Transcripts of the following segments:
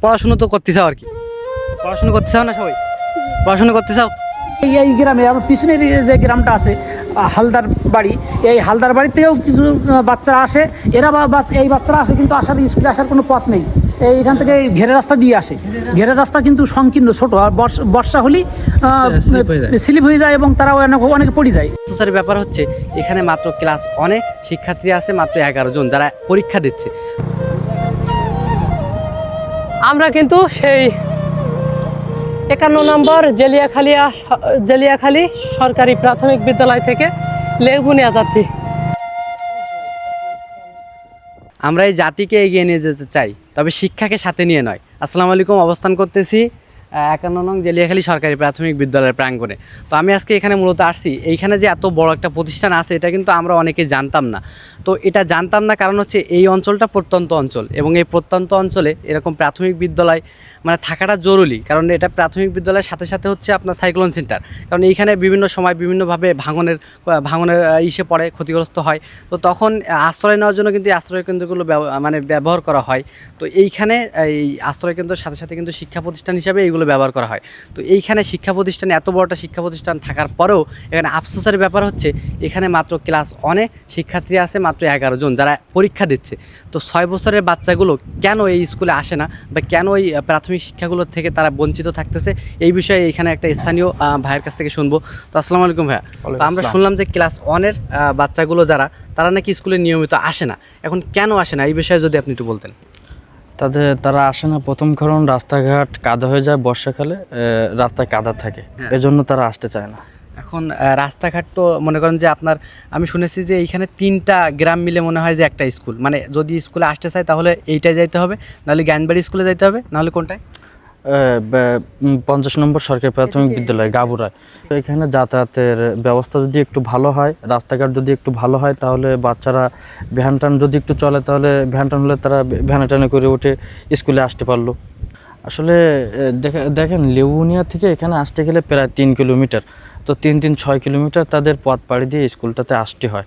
পড়াশুনো তো করতে চাও আর কি, পড়াশুনো করতে চাও না সবাই? পড়াশুনো করতে চাও? এই গ্রামে আমার পিছনের যে গ্রামটা আছে হালদার বাড়ি, এই হালদার বাড়ি থেকেও কিছু বাচ্চারা আসে। এরা এই বাচ্চারা আসে কিন্তু আসার স্কুলে আসার কোনো পথ নেই। এইখান থেকে ঘেরে রাস্তা দিয়ে আসে। ঘেরে রাস্তা কিন্তু সংকীর্ণ, ছোট, আর বর্ষা হলেই স্লিপ হয়ে যায় এবং তারা অনেকে পড়ে যায়। স্যার, ব্যাপার হচ্ছে এখানে মাত্র ক্লাস 1 শিক্ষার্থী আছে মাত্র 11 জন যারা পরীক্ষা দিচ্ছে। আমরা কিন্তু সেই 51 নম্বর জেলিয়াখালী সরকারি প্রাথমিক বিদ্যালয় থেকে লেবুনিয়া যাচ্ছি। আমরা এই জাতিকে এগিয়ে নিয়ে যেতে চাই, তবে শিক্ষাকে সাথে নিয়ে নয়। আসসালামু আলাইকুম, অবস্থান করতেছি 51 নং জেলিয়াখালী সরকারি প্রাথমিক বিদ্যালয়ের প্রাঙ্গণে। তো আমি আজকে এখানে মূলত আসছি, এইখানে যে এত বড় একটা প্রতিষ্ঠান আছে এটা কিন্তু আমরা অনেকে জানতাম না। তো এটা জানতাম না কারণ হচ্ছে এই অঞ্চলটা প্রত্যন্ত অঞ্চল, এবং এই প্রত্যন্ত অঞ্চলে এরকম প্রাথমিক বিদ্যালয় মানে থাকাটা জরুরি। কারণ এটা প্রাথমিক বিদ্যালয়ের সাথে সাথে হচ্ছে আপনার সাইক্লোন সেন্টার, কারণ এইখানে বিভিন্ন সময় বিভিন্নভাবে ভাঙনের ইসে পড়ে, ক্ষতিগ্রস্ত হয়। তো তখন আশ্রয় নেওয়ার জন্য কিন্তু এই আশ্রয় কেন্দ্রগুলো ব্যবহার করা হয়। তো এইখানে এই আশ্রয় কেন্দ্রের সাথে সাথে কিন্তু শিক্ষা প্রতিষ্ঠান হিসাবে এইগুলো ব্যবহার করা হয়। তো এইখানে শিক্ষা প্রতিষ্ঠানে এত বড় একটা শিক্ষা প্রতিষ্ঠান থাকার পরেও এখানে আফসোসের ব্যাপার হচ্ছে এখানে মাত্র ক্লাস 1 শিক্ষার্থী আছে মাত্র 11 জন যারা পরীক্ষা দিচ্ছে। তো 6 বছরের বাচ্চাগুলো কেন এই স্কুলে আসে না, বা কেন এই প্রাথমিক শিক্ষাগুলো থেকে তারা বঞ্চিত থাকতেছে, এই বিষয়ে এখানে একটা স্থানীয় ভাইয়ের কাছ থেকে শুনবো। তো আসসালামু আলাইকুম ভাইয়া। তো আমরা শুনলাম যে ক্লাস 1 বাচ্চাগুলো তারা নাকি স্কুলে নিয়মিত আসে না, এখন কেন আসে না এই বিষয়ে যদি আপনি একটু বলতেন। তারা আসে না, প্রথম কারণ রাস্তাঘাট কাদা হয়ে যায়, বর্ষাকালে রাস্তায় কাদা থাকে, এজন্য তারা আসতে চায় না। এখন রাস্তাঘাট তো মনে করেন যে আপনার, আমি শুনেছি যে এইখানে 3টা গ্রাম মিলে মনে হয় যে একটা স্কুল, মানে যদি স্কুলে আসতে চায় তাহলে এইটাই যাইতে হবে, নাহলে জ্ঞানবাড়ি স্কুলে যাইতে হবে, নাহলে কোনটায়? 50 নম্বর সরকারি প্রাথমিক বিদ্যালয় গাবুরায়। তো এখানে যাতায়াতের ব্যবস্থা যদি একটু ভালো হয়, রাস্তাঘাট যদি একটু ভালো হয়, তাহলে বাচ্চারা ভ্যান টান যদি একটু চলে, তাহলে ভ্যান টান হলে তারা ভ্যানে টানে করে উঠে স্কুলে আসতে পারলো। আসলে দেখেন লেবুনিয়া থেকে এখানে আসতে গেলে প্রায় 3 কিলোমিটার, তো 6 কিলোমিটার তাদের পথ পাড়ি দিয়ে স্কুলটাতে আসতে হয়,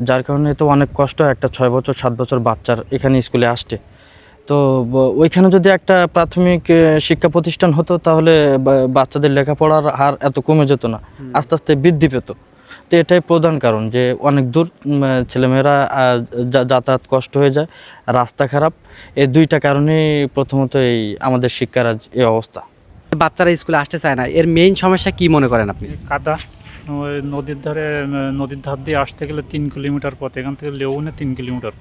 যার কারণে তো অনেক কষ্ট একটা 6 বছর 7 বছর বাচ্চার এখানে স্কুলে আসতে। তো ওইখানে যদি একটা প্রাথমিক শিক্ষা প্রতিষ্ঠান হতো, তাহলে বাচ্চাদের লেখাপড়ার হার এত কমে যেত না, আস্তে আস্তে বৃদ্ধি পেত। তো এটাই প্রধান কারণ যে অনেক দূর ছেলেমেয়েরা যাতায়াত কষ্ট হয়ে যায়, রাস্তা খারাপ, এই 2টা কারণেই প্রথমত এই আমাদের শিক্ষার আজ এই অবস্থা। বাচ্চারা স্কুলে আসতে চায় না, এর মেইন সমস্যা কি মনে করেন আপনি? কাদা, ওই নদীর ধার দিয়ে আসতে গেলে 3 কিলোমিটার পথ, এখান থেকে লেবুনে 3 কিলোমিটার।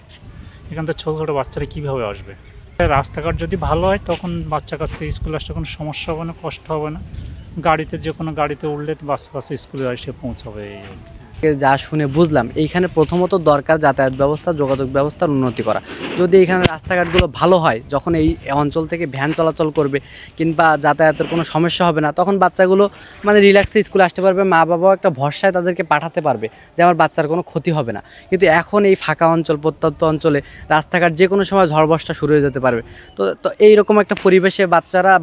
এখান থেকে ছোটো ছোটো বাচ্চারা কীভাবে আসবে? রাস্তাঘাট যদি ভালো হয় তখন বাচ্চা কাচ্চা স্কুলে আসতে কোনো সমস্যা হবে না, কষ্ট হবে না। গাড়িতে যে কোনো গাড়িতে উঠলে বাচ্চা স্কুলে এসে পৌঁছাবে। এই যা শুনে বুঝলাম এইখানে প্রথমত দরকার যাতায়াত ব্যবস্থা, যোগাযোগ ব্যবস্থার উন্নতি করা। যদি এখানে রাস্তাঘাটগুলো ভালো হয়, যখন এই অঞ্চল থেকে ভ্যান চলাচল করবে কিংবা যাতায়াতের কোনো সমস্যা হবে না, তখন বাচ্চাগুলো মানে রিল্যাক্সে স্কুলে আসতে পারবে, মা বাবাও একটা ভরসায় তাদেরকে পাঠাতে পারবে যে আমার বাচ্চার কোনো ক্ষতি হবে না। কিন্তু এখন এই ফাঁকা অঞ্চল, প্রত্যন্ত অঞ্চলে রাস্তাঘাট যে কোনো সময় ঝড় বর্ষা শুরু হয়ে যেতে পারবে। তো এইরকম একটা পরিবেশে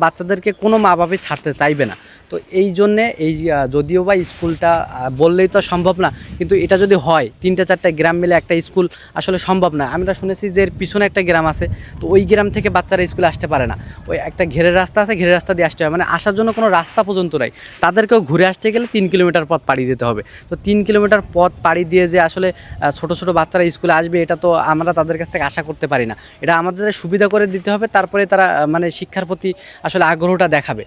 বাচ্চাদেরকে কোনো মা বাবাই ছাড়তে চাইবে না। তো এই জন্যে যদিও বা স্কুলটা বললেই তো সম্ভব না, কিন্তু এটা যদি হয় 3-4টা গ্রাম মিলে একটা স্কুল আসলে সম্ভব না। আমরা শুনেছি যে এর পিছনে একটা গ্রাম আছে, তো ওই গ্রাম থেকে বাচ্চারা স্কুলে আসতে পারে না, ওই একটা ঘেরের রাস্তা আছে, ঘেরের রাস্তা দিয়ে আসতে হয়, মানে আসার জন্য কোনো রাস্তা পর্যন্ত নাই। তাদেরকেও ঘুরে আসতে গেলে 3 কিলোমিটার পথ পাড়ি দিতে হবে। তো 3 কিলোমিটার পথ পাড়ি দিয়ে যে আসলে ছোট ছোট বাচ্চারা স্কুলে আসবে, এটা তো আমরা তাদের কাছ থেকে আশা করতে পারি না। এটা আমাদের সুবিধা করে দিতে হবে, তারপরে তারা মানে শিক্ষার প্রতি আসলে আগ্রহটা দেখাবে।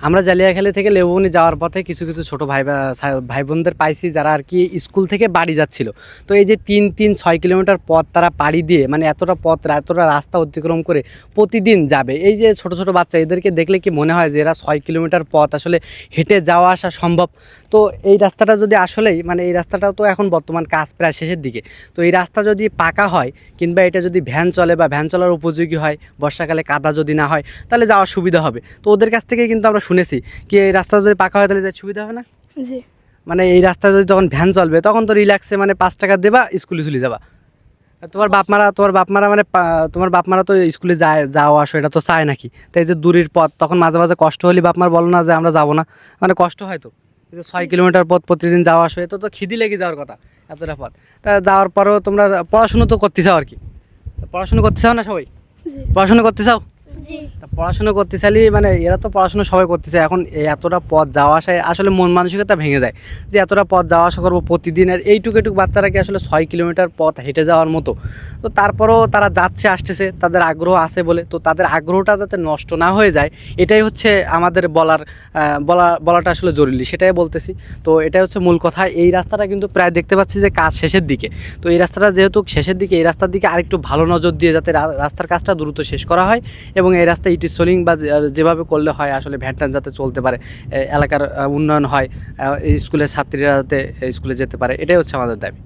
আমরা জালিয়াখালী থেকে লেবুবনি যাওয়ার পথে কিছু কিছু ছোটো ভাই বোনদের পাইছি যারা আর কি স্কুল থেকে বাড়ি যাচ্ছিল। তো এই যে 6 কিলোমিটার পথ তারা পাড়ি দিয়ে, মানে এতটা রাস্তা অতিক্রম করে প্রতিদিন যাবে। এই যে ছোট ছোট বাচ্চা, এদেরকে দেখলে কি মনে হয় যে এরা 6 কিলোমিটার পথ আসলে হেঁটে যাওয়া আসা সম্ভব? তো এই রাস্তাটা যদি আসলেই, মানে এই রাস্তাটাও তো এখন বর্তমান কাজ প্রায় শেষের দিকে, তো এই রাস্তা যদি পাকা হয় কিংবা এটা যদি ভ্যান চলে বা ভ্যান চলার উপযোগী হয়, বর্ষাকালে কাদা যদি না হয়, তাহলে যাওয়ার সুবিধা হবে। তো ওদের কাছ থেকে কিন্তু আমরা শুনেছি কি এই রাস্তা যদি পাকা হয় তাহলে সুবিধা হবে না? জি, মানে এই রাস্তা যদি তখন ভ্যান চলবে তখন তো রিল্যাক্সে মানে 5 টাকা দেবা, স্কুলে চলে যাবা। তোমার বাপ মারা মানে তোমার বাপ মারা তো স্কুলে যাওয়া আসো এটা তো চায় নাকি? তাই যে দূরের পথ, তখন মাঝে মাঝে কষ্ট হলে বাপ মার বলো না যে আমরা যাবো না, মানে কষ্ট হয় তো। এই যে 6 কিলোমিটার পথ প্রতিদিন যাওয়া আসো, এত তো খিদি লেগে যাওয়ার কথা, এতটা পথ। তা যাওয়ার পরেও তোমরা পড়াশুনো তো করতে চাও আর কি, পড়াশোনা করতে চাও না সবাই? জি পড়াশোনা করতে চাও? জি তা পড়াশোনা করতে চাইলে মানে এরা তো পড়াশোনা সবাই করতে চায়, এখন এই এতটা পথ যাওয়া আসায় আসলে মন মানসিকতা ভেঙে যায় যে এতটা পথ যাওয়া আসা করবো প্রতিদিন, আর এইটুকু বাচ্চারা কি আসলে 6 কিলোমিটার পথ হেঁটে যাওয়ার মতো? তো তারপরেও তারা যাচ্ছে আসতেছে, তাদের আগ্রহ আছে বলে, তো তাদের আগ্রহটা যাতে নষ্ট না হয়ে যায় এটাই হচ্ছে আমাদের বলাটা আসলে জরুরি, সেটাই বলতেছি। তো এটাই হচ্ছে মূল কথা। এই রাস্তাটা কিন্তু প্রায় দেখতে পাচ্ছি যে কাজ শেষের দিকে, তো এই রাস্তাটা যেহেতু শেষের দিকে, এই রাস্তার দিকে আরেকটু ভালো নজর দিয়ে যাতে রাস্তার কাজটা দ্রুত শেষ করা হয় এবং এই রাস্তায় ইটি সোলিং বা যেভাবে করলে হয় আসলে ভ্যান যাতে চলতে পারে, এলাকার উন্নয়ন হয়, এই স্কুলের ছাত্রীরা যাতে স্কুলে যেতে পারে, এটাই হচ্ছে আমাদের দাবি।